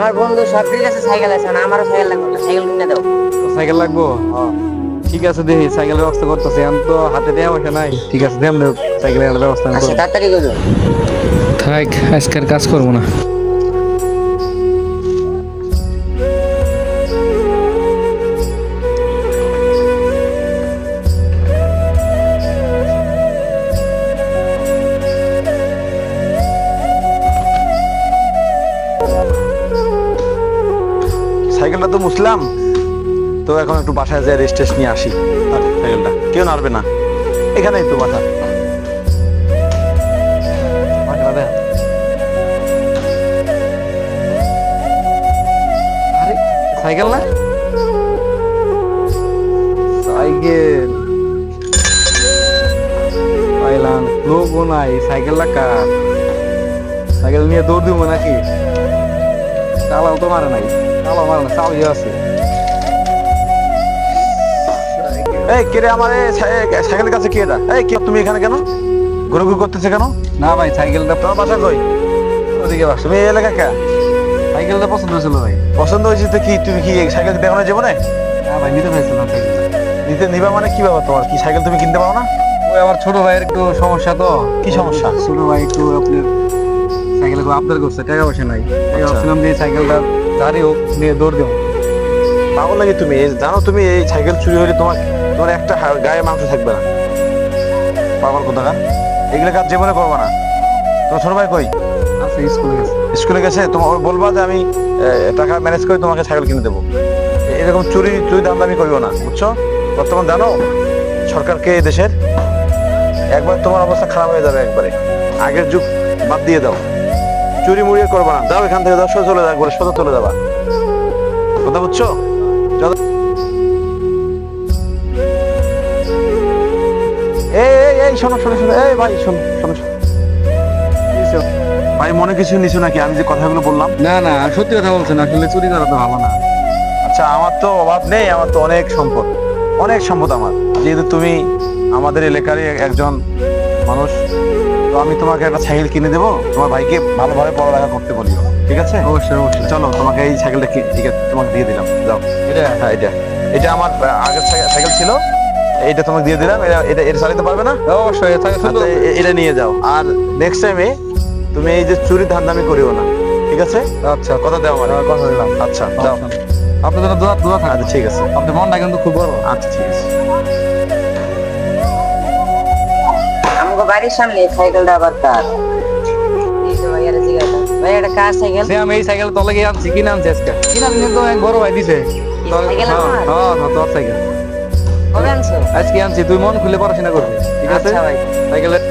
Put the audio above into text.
আমার বন্ধু সবটির কাছে সাইকেল আছে না, আমারও সাইকেল লাগবে, একটা সাইকেল কিনে দাও। সাইকেল লাগবো? ঠিক আছে, দেখি সাইকেলের ব্যবস্থা করতেছি। আমি তো হাতে দেওয়া পয়সা নাই। ঠিক আছে, দেন সাইকেলের ব্যবস্থা আমি আচ্ছা করবো। তাড়াতাড়ি করো। থাক, আজকের কাজ করবো না। সাইকেলটা তো মুছলাম, তো এখন একটু বাসায় যাই রেস্ট টেস্ট নিয়ে আসি। আর সাইকেলটা কেউ নাড়বে না, এখানেই তো বাসা। বাসাটা দেখ। আরে সাইকেল না, সাইকেল পাইলাম। লোকও নাই, সাইকেল কার? সাইকেল নিয়ে দৌড় দিব নাকি? চালাও তো মারে নাই, চালাও মারে না, চালিয়ে আছে। এই কে রে আমার সাইকেলের কাছে কে এটা? এই কে তুমি এখানে কেন ঘুরঘুর করতেছে কেন? না ভাই, সাইকেলটা তোমার বাসা কই? ওদিকে বাস। তুমি এই এলাকা কে? সাইকেলটা পছন্দ হয়েছিল ভাই। পছন্দ হয়েছে তো কি তুমি কি এই সাইকেল দেখো না জীবনে? না ভাই, নিতে চাইছিলাম সাইকেল। নিতে নিবা মানে কি ব্যাপার তোমার? কি সাইকেল তুমি কিনতে পারো না? ওই আমার ছোট ভাইয়ের একটু সমস্যা তো। কি সমস্যা? ছোট ভাই একটু আপনার সাইকেল আবদার করছে, টাকা পয়সা নাই। তাই আচ্ছা। ভাবছিলাম যে এই সাইকেলটা যারই হোক নিয়ে দৌড় দেবো। পাগল নাকি তুমি? জানো তুমি এই সাইকেল চুরি হলে তোমার তোমার একটা গায়ে মাংস থাকবে না। পাগল কোথাকার, এগুলো কাজ জীবনে করবে না। তোমার ছোট ভাই কই? আচ্ছা, স্কুলে গেছে। স্কুলে গেছে? তোমার বলবা যে আমি টাকা ম্যানেজ করে তোমাকে সাইকেল কিনে দেবো। এরকম চুরি চুরি দামদামি করিও না, বুঝছো? বর্তমান জানো সরকারকে এই দেশের, একবার তোমার অবস্থা খারাপ হয়ে যাবে একবারে। আগের যুগ বাদ দিয়ে দাও, চুরি মুড়িয়ে করবা না। যাও এখান থেকে, যাও, সোজা চলে যাও, একবারে সোজা চলে যাবা। কথা বুঝছো? চলো। এই এই এই শোনো শোনো শোনো, এই ভাই শোনো শোনো শোনো। ভাই মনে কিছু নিছো নাকি আমি যে কথাগুলো বললাম? না না, সত্যি কথা বলছেন, আসলে চুরি করা তো ভালো না। আচ্ছা, আমার তো অভাব নেই, আমার তো অনেক সম্পদ, অনেক সম্পদ আমার। যেহেতু তুমি আমাদের এলাকারই একজন মানুষ, তো আমি তোমাকে একটা সাইকেল কিনে দেবো। তোমার ভাইকে ভালোভাবে পড়ালেখা করতে বলিও, ঠিক আছে? অবশ্যই অবশ্যই। চলো, তোমাকে এই সাইকেলটা ঠিক আছে তোমাকে দিয়ে দিলাম, যাও। এটা হ্যাঁ, এটা এটা আমার আগের সাইকেল ছিল, এইটা তোমাকে দিয়ে দিলাম। এটা এটা এটা চালাতে পারবে না? অবশ্যই থাকে সুন্দর। আচ্ছা, এটা নিয়ে যাও। আর নেক্সট টাইমে তুমি এই যে চুরি ধান্দামি করিও না, ঠিক আছে? আচ্ছা, কথা দেওয়া মানে। কথা দিলাম। আচ্ছা, যাও। আপনার জন্য দোয়া দোয়া থাকবে। আচ্ছা, ঠিক আছে। আপনার মনটা কিন্তু খুব বড়। আচ্ছা, ঠিক আছে। আমাকে বাড়ির সামনে এই সাইকেলটা আবার কার? এই যে ভাইয়ার জিজ্ঞাসা, ভাই এটা কার সাইকেল? সে আমি এই সাইকেল তলে গিয়ে আনছি, কিনে আনছি আজকে। কিনে আনছি কিন্তু এক বড় ভাই দিছে। সাইকেল আমার? হ্যাঁ, তোর সাইকেল কবে আনছো? আজকে আনছি। তুই মন খুলে পড়াশোনা করবি, ঠিক আছে? আচ্ছা ভাই। সাইকেলের